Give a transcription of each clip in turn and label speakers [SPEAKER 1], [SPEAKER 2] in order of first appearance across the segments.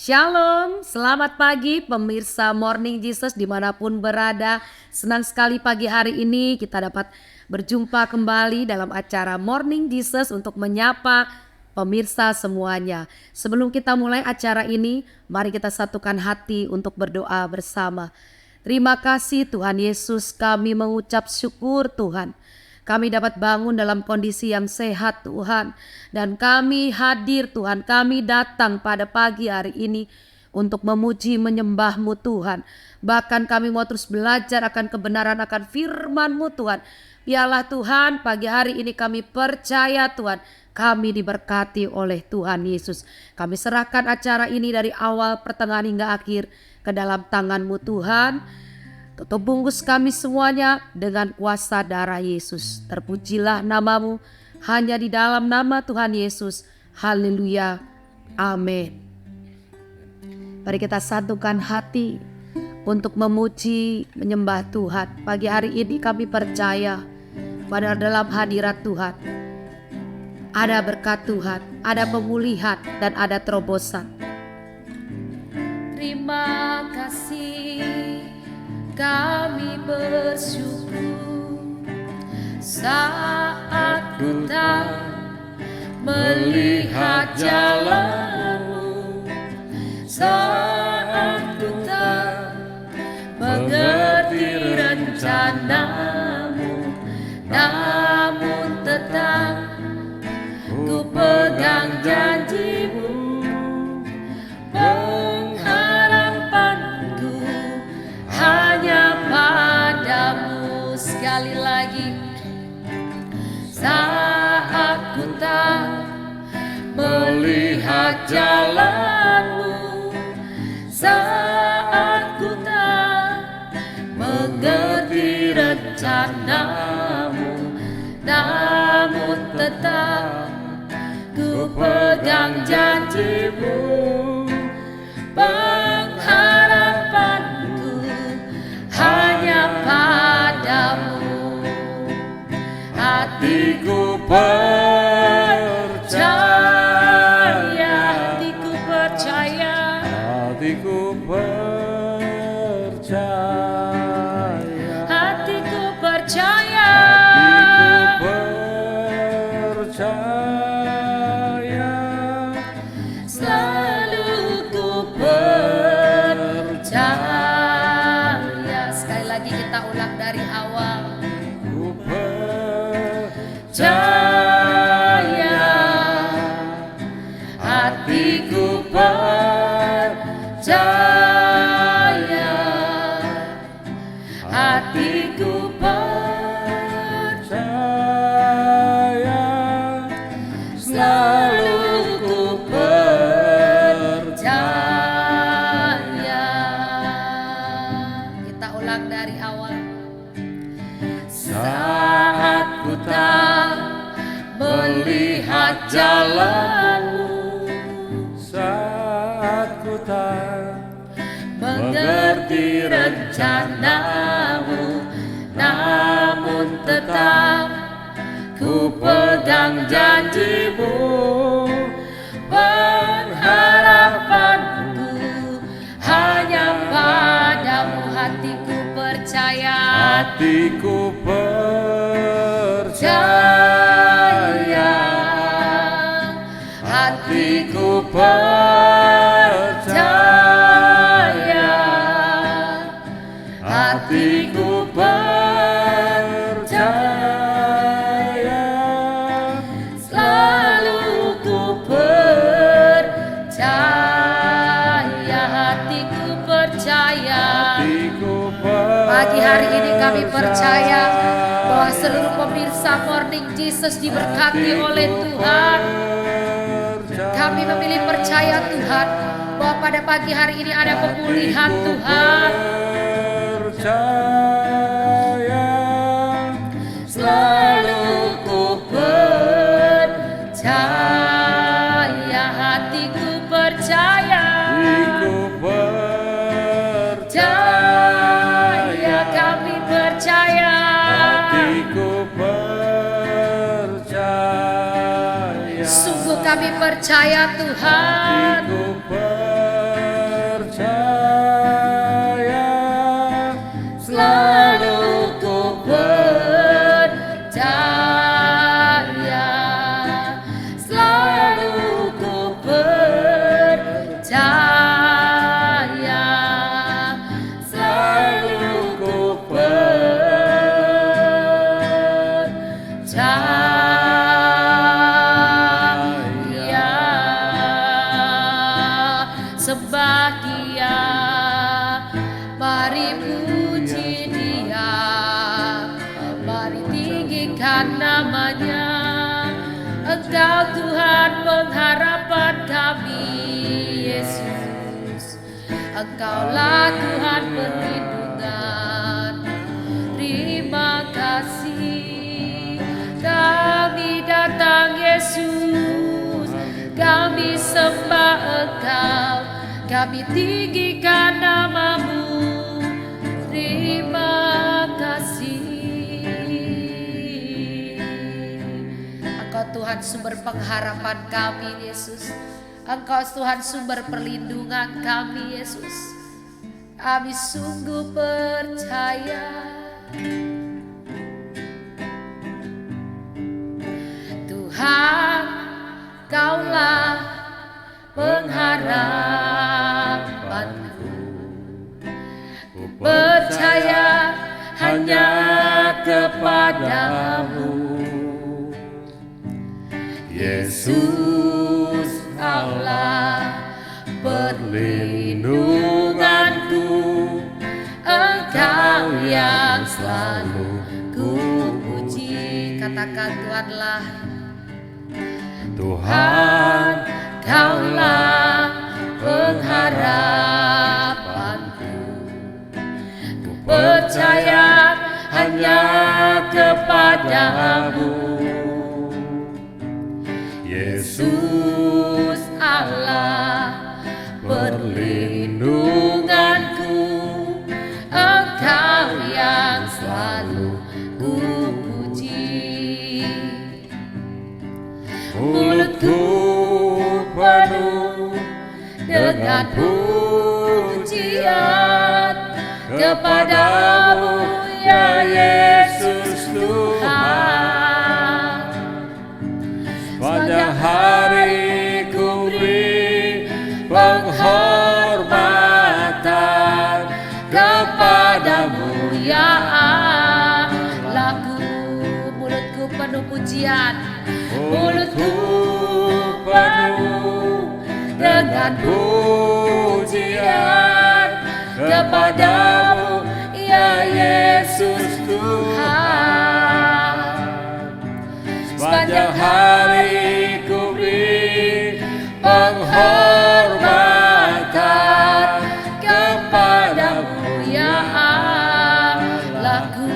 [SPEAKER 1] Shalom, selamat pagi pemirsa Morning Jesus dimanapun berada. Senang sekali pagi hari ini kita dapat berjumpa kembali dalam acara Morning Jesus untuk menyapa pemirsa semuanya. Sebelum kita mulai acara ini, mari kita satukan hati untuk berdoa bersama. Terima kasih Tuhan Yesus, kami mengucap syukur Tuhan. Kami dapat bangun dalam kondisi yang sehat Tuhan. Dan kami hadir Tuhan, kami datang pada pagi hari ini untuk memuji menyembah-Mu Tuhan. Bahkan kami mau terus belajar akan kebenaran akan firman-Mu Tuhan. Biarlah Tuhan pagi hari ini kami percaya Tuhan, kami diberkati oleh Tuhan Yesus. Kami serahkan acara ini dari awal pertengahan hingga akhir ke dalam tangan-Mu Tuhan. Tutup bungkus kami semuanya dengan kuasa darah Yesus. Terpujilah nama-Mu hanya di dalam nama Tuhan Yesus. Haleluya. Amin. Mari kita satukan hati untuk memuji, menyembah Tuhan. Pagi hari ini kami percaya pada dalam hadirat Tuhan ada berkat Tuhan, ada pemulihan dan ada terobosan. Terima kasih. Kami bersyukur saat ku tak melihat jalan-Mu, saat ku tak mengerti rencana-Mu, namun tetap ku pegang janji-Mu. Hanya padamu. Sekali lagi, saat ku tak melihat jalan-Mu, saat ku tak mengerti rencana-Mu, namun tetap ku pegang janji-Mu. Pengharapanku hanya padamu. Hatiku percaya, hatiku percaya, hatiku percaya, hatiku percaya, hatiku percaya, selalu ku percaya. Sekali lagi kita ulang dari awal. Ku percaya, hatiku percaya, hatiku percaya, selalu ku percaya. Kita ulang dari awal. Saat ku tak melihat jalan-Mu, saat ku tak mengerti rencana-Mu, namun tetap ku pegang janji-Mu. Pengharapanku hanya padamu. Hatiku percaya, hatiku percaya, hatiku percaya, hatiku percaya, selalu ku percaya, hatiku percaya. Pagi hari ini kami percaya bahwa seluruh pemirsa Morning Jesus diberkati oleh Tuhan. Kami memilih percaya Tuhan bahwa pada pagi hari ini ada pemulihan Tuhan. Selalu ku percaya, hatiku percaya, kami percaya, hatiku percaya, sungguh kami percaya Tuhan. Tuhan pengharapan kami, Yesus. Engkaulah Tuhan perlindungan. Terima kasih. Kami datang, Yesus. Kami sembah Engkau. Kami tinggikan nama-Mu. Terima kasih. Engkau Tuhan sumber pengharapan kami, Yesus. Engkau Tuhan sumber perlindungan kami, Yesus. Kami sungguh percaya Tuhan, Kaulah pengharapanku. Ku percaya hanya kepadamu, Yesus Allah perlindunganku. Engkau yang selalu ku puji. Katakan Tuhanlah. Tuhan, Kaulah pengharapanku. Ku percaya hanya kepadamu, Yesus Allah perlindunganku. Engkau yang selalu ku puji. Mulutku penuh dengan pujian kepadamu, ya Yesus Tuhan. Sepanjang hari ku beri penghormatan kepadamu, ya Allahku. Mulutku penuh pujian, mulutku penuh dengan pujian kepadamu, ya Yesus Tuhan. Sepanjang hari ku beri penghormatan kepadamu, ya Allahku.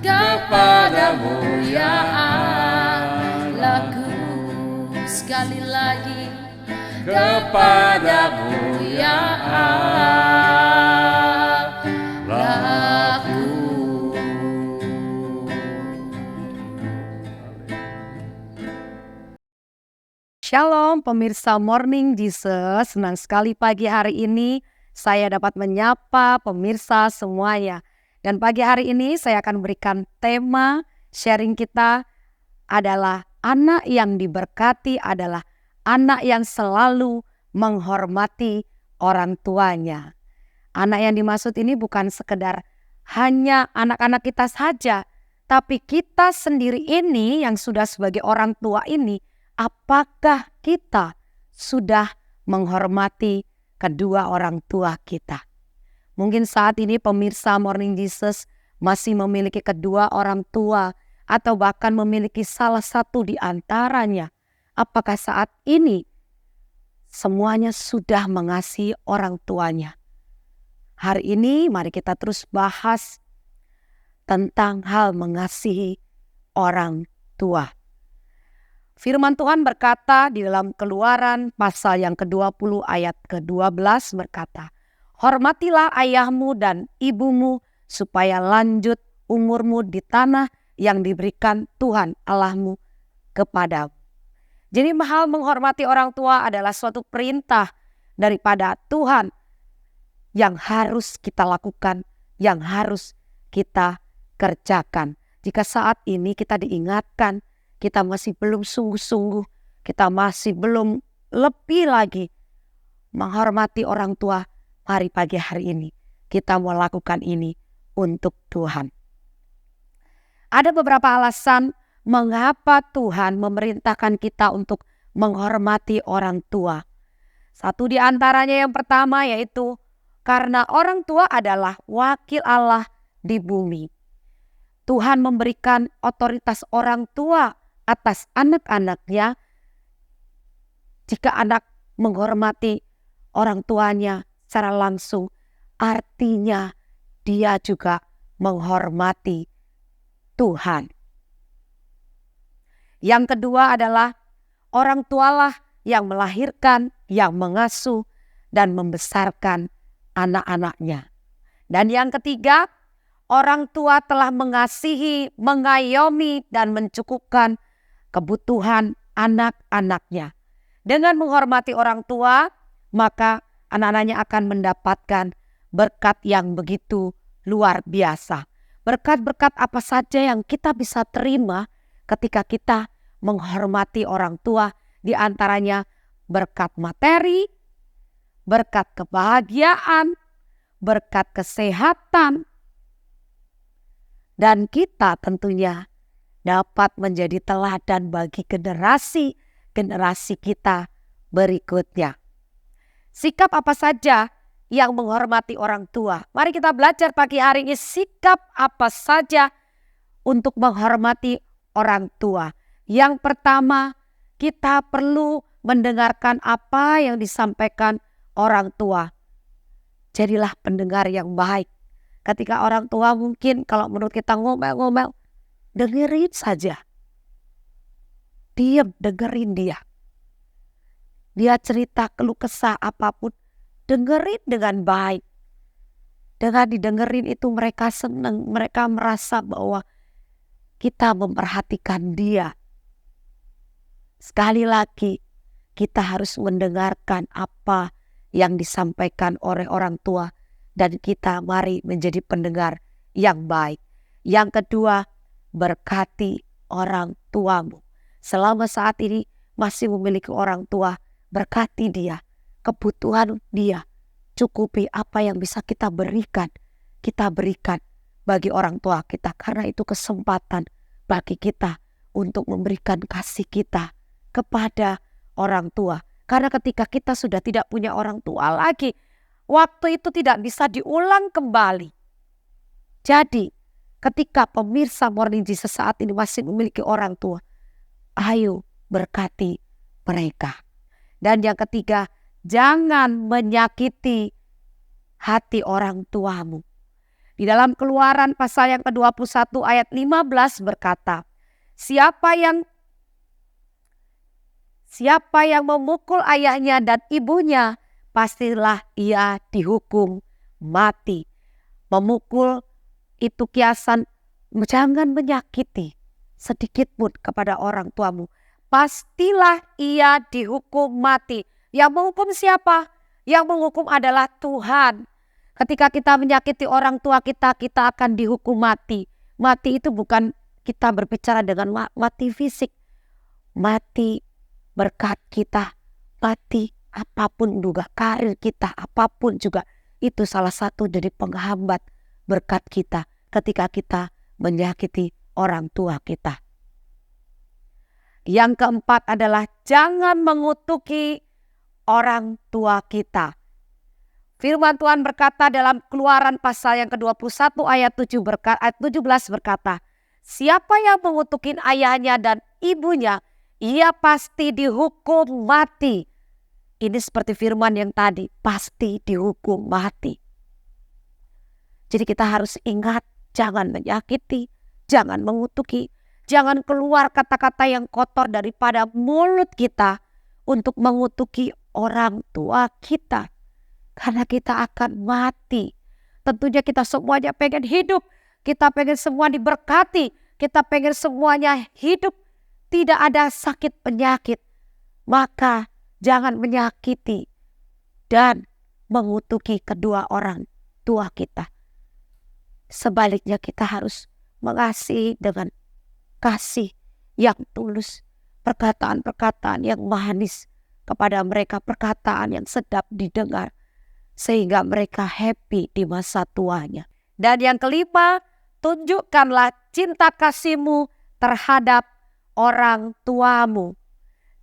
[SPEAKER 1] Kepadamu, ya Allahku. Sekali lagi, kepadamu, ya Allahku. Shalom pemirsa Morning Jesus, senang sekali pagi hari ini saya dapat menyapa pemirsa semuanya. Dan pagi hari ini saya akan berikan tema sharing kita adalah anak yang diberkati adalah anak yang selalu menghormati orang tuanya. Anak yang dimaksud ini bukan sekedar hanya anak-anak kita saja, tapi kita sendiri ini yang sudah sebagai orang tua ini, apakah kita sudah menghormati kedua orang tua kita? Mungkin saat ini pemirsa Morning Jesus masih memiliki kedua orang tua atau bahkan memiliki salah satu di antaranya. Apakah saat ini semuanya sudah mengasihi orang tuanya? Hari ini mari kita terus bahas tentang hal mengasihi orang tua. Firman Tuhan berkata di dalam Keluaran pasal yang ke-20 ayat ke-12 berkata, hormatilah ayahmu dan ibumu supaya lanjut umurmu di tanah yang diberikan Tuhan Allahmu kepadamu. Jadi hal menghormati orang tua adalah suatu perintah daripada Tuhan yang harus kita lakukan, yang harus kita kerjakan. Jika saat ini kita diingatkan, kita masih belum sungguh-sungguh, kita masih belum lebih lagi menghormati orang tua, mari pagi hari ini kita mau lakukan ini untuk Tuhan. Ada beberapa alasan mengapa Tuhan memerintahkan kita untuk menghormati orang tua. Satu di antaranya yang pertama yaitu karena orang tua adalah wakil Allah di bumi. Tuhan memberikan otoritas orang tua atas anak-anaknya. Jika anak menghormati orang tuanya secara langsung, artinya dia juga menghormati Tuhan. Yang kedua adalah orang tualah yang melahirkan, yang mengasuh, dan membesarkan anak-anaknya. Dan yang ketiga, orang tua telah mengasihi, mengayomi, dan mencukupkan kebutuhan anak-anaknya. Dengan menghormati orang tua, maka anak-anaknya akan mendapatkan berkat yang begitu luar biasa. Berkat-berkat apa saja yang kita bisa terima ketika kita menghormati orang tua, di antaranya berkat materi, berkat kebahagiaan, berkat kesehatan, dan kita tentunya dapat menjadi teladan bagi generasi kita berikutnya. Sikap apa saja yang menghormati orang tua? Mari kita belajar pagi hari ini sikap apa saja untuk menghormati orang tua. Yang pertama, kita perlu mendengarkan apa yang disampaikan orang tua. Jadilah pendengar yang baik. Ketika orang tua mungkin kalau menurut kita ngomel-ngomel, dengerin saja. Diam, dengerin dia. Dia cerita keluh kesah apapun, dengerin dengan baik. Dengan didengerin itu mereka senang, mereka merasa bahwa kita memperhatikan dia. Sekali lagi, kita harus mendengarkan apa yang disampaikan oleh orang tua, dan kita mari menjadi pendengar yang baik. Yang kedua, berkati orang tuamu. Selama saat ini masih memiliki orang tua, berkati dia, kebutuhan dia, cukupi apa yang bisa kita berikan bagi orang tua kita, karena itu kesempatan bagi kita untuk memberikan kasih kita kepada orang tua. Karena ketika kita sudah tidak punya orang tua lagi, waktu itu tidak bisa diulang kembali. Jadi ketika pemirsa Morning Jesus saat ini masih memiliki orang tua, ayo berkati mereka. Dan yang ketiga, jangan menyakiti hati orang tuamu. Di dalam Keluaran pasal yang ke-21 ayat 15 berkata, Siapa yang memukul ayahnya dan ibunya, pastilah ia dihukum mati. Memukul itu kiasan, jangan menyakiti sedikit pun kepada orang tuamu. Pastilah ia dihukum mati. Yang menghukum siapa? Yang menghukum adalah Tuhan. Ketika kita menyakiti orang tua kita, kita akan dihukum mati. Mati itu bukan kita berbicara dengan mati fisik. Mati berkat kita, mati apapun juga, karir kita, apapun juga. Itu salah satu dari penghambat berkat kita ketika kita menyakiti orang tua kita. Yang keempat adalah jangan mengutuki orang tua kita. Firman Tuhan berkata dalam Keluaran pasal yang ke-21 ayat 17 berkata, Siapa yang mengutukin ayahnya dan ibunya, ia pasti dihukum mati. Ini seperti firman yang tadi, pasti dihukum mati. Jadi kita harus ingat, jangan menyakiti, jangan mengutuki, jangan keluar kata-kata yang kotor daripada mulut kita untuk mengutuki orang tua kita. Karena kita akan mati. Tentunya kita semuanya pengen hidup, kita pengen semua diberkati, kita pengen semuanya hidup, tidak ada sakit penyakit. Maka jangan menyakiti dan mengutuki kedua orang tua kita. Sebaliknya kita harus mengasihi dengan kasih yang tulus, perkataan-perkataan yang manis kepada mereka, perkataan yang sedap didengar, sehingga mereka happy di masa tuanya. Dan yang kelima, tunjukkanlah cinta kasihmu terhadap orang tuamu.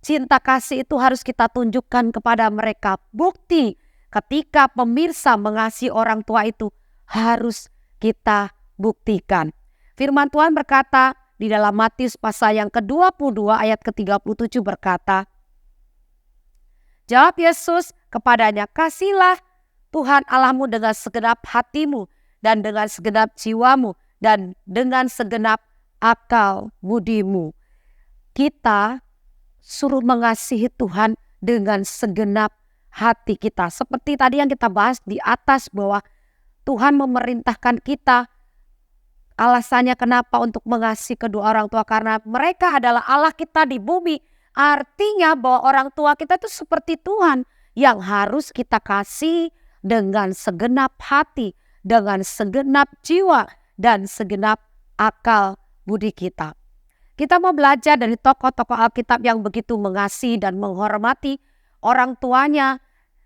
[SPEAKER 1] Cinta kasih itu harus kita tunjukkan kepada mereka. Bukti ketika pemirsa mengasihi orang tua itu harus kita buktikan. Firman Tuhan berkata di dalam Matius pasal yang ke-22 ayat ke-37 berkata, jawab Yesus kepadanya, kasihlah Tuhan Allahmu dengan segenap hatimu dan dengan segenap jiwamu dan dengan segenap akal budimu. Kita suruh mengasihi Tuhan dengan segenap hati kita. Seperti tadi yang kita bahas di atas bahwa Tuhan memerintahkan kita, alasannya kenapa untuk mengasihi kedua orang tua, karena mereka adalah Allah kita di bumi. Artinya bahwa orang tua kita itu seperti Tuhan yang harus kita kasih dengan segenap hati, dengan segenap jiwa, dan segenap akal budi kita. Kita mau belajar dari tokoh-tokoh Alkitab yang begitu mengasihi dan menghormati orang tuanya,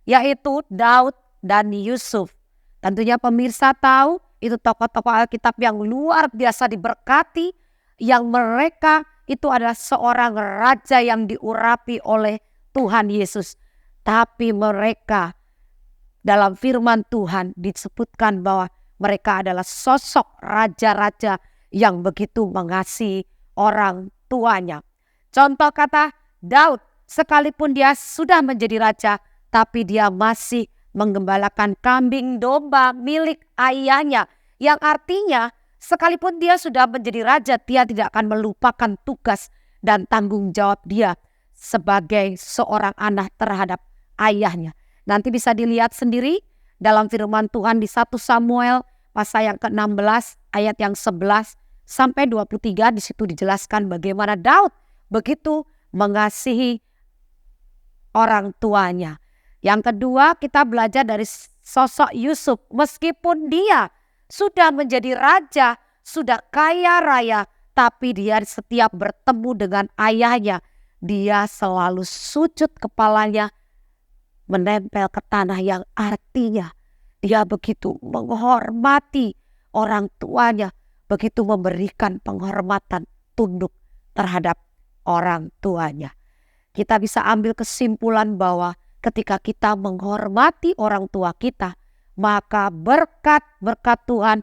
[SPEAKER 1] yaitu Daud dan Yusuf. Tentunya pemirsa tahu itu tokoh-tokoh Alkitab yang luar biasa diberkati, yang mereka itu adalah seorang raja yang diurapi oleh Tuhan Yesus. Tapi mereka dalam firman Tuhan disebutkan bahwa mereka adalah sosok raja-raja yang begitu mengasihi orang tuanya. Contoh kata Daud, sekalipun dia sudah menjadi raja, tapi dia masih menggembalakan kambing domba milik ayahnya. Yang artinya sekalipun dia sudah menjadi raja, dia tidak akan melupakan tugas dan tanggung jawab dia sebagai seorang anak terhadap ayahnya. Nanti bisa dilihat sendiri dalam firman Tuhan di 1 Samuel pasal yang ke-16 ayat yang 11 sampai 23. Di situ dijelaskan bagaimana Daud begitu mengasihi orang tuanya. Yang kedua, kita belajar dari sosok Yusuf. Meskipun dia sudah menjadi raja, sudah kaya raya, tapi dia setiap bertemu dengan ayahnya, dia selalu sujud kepalanya menempel ke tanah, yang artinya dia begitu menghormati orang tuanya, begitu memberikan penghormatan tunduk terhadap orang tuanya. Kita bisa ambil kesimpulan bahwa ketika kita menghormati orang tua kita, maka berkat-berkat Tuhan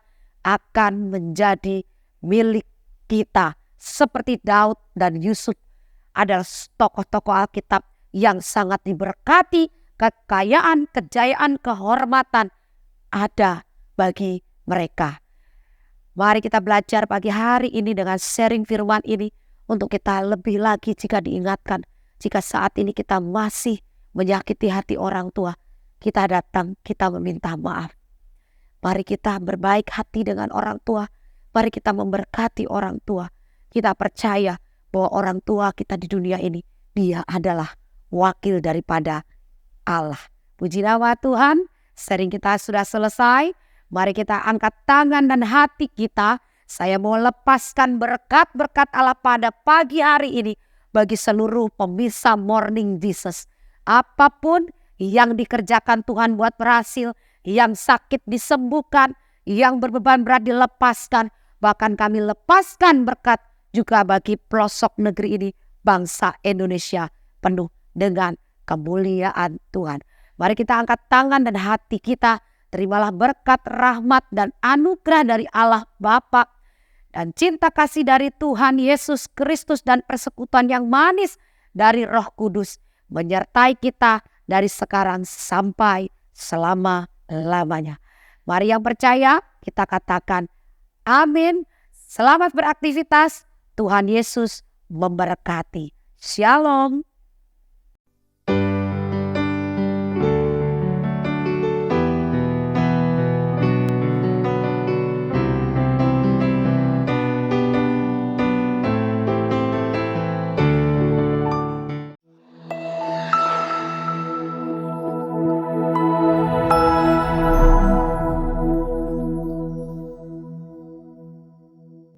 [SPEAKER 1] akan menjadi milik kita. Seperti Daud dan Yusuf adalah tokoh-tokoh Alkitab yang sangat diberkati, kekayaan, kejayaan, kehormatan ada bagi mereka. Mari kita belajar pagi hari ini dengan sharing firman ini untuk kita lebih lagi jika diingatkan, jika saat ini kita masih menyakiti hati orang tua, kita datang, kita meminta maaf. Mari kita berbaik hati dengan orang tua. Mari kita memberkati orang tua. Kita percaya bahwa orang tua kita di dunia ini, dia adalah wakil daripada Allah. Puji nama Tuhan, sharing kita sudah selesai. Mari kita angkat tangan dan hati kita. Saya mau lepaskan berkat-berkat Allah pada pagi hari ini bagi seluruh pemirsa Morning Jesus. Apapun yang dikerjakan Tuhan buat berhasil, yang sakit disembuhkan, yang berbeban berat dilepaskan, bahkan kami lepaskan berkat juga bagi pelosok negeri ini, bangsa Indonesia penuh dengan kemuliaan Tuhan. Mari kita angkat tangan dan hati kita, terimalah berkat, rahmat dan anugerah dari Allah Bapa dan cinta kasih dari Tuhan Yesus Kristus dan persekutuan yang manis dari Roh Kudus menyertai kita dari sekarang sampai selama-lamanya. Mari yang percaya kita katakan amin. Selamat beraktivitas. Tuhan Yesus memberkati. Shalom.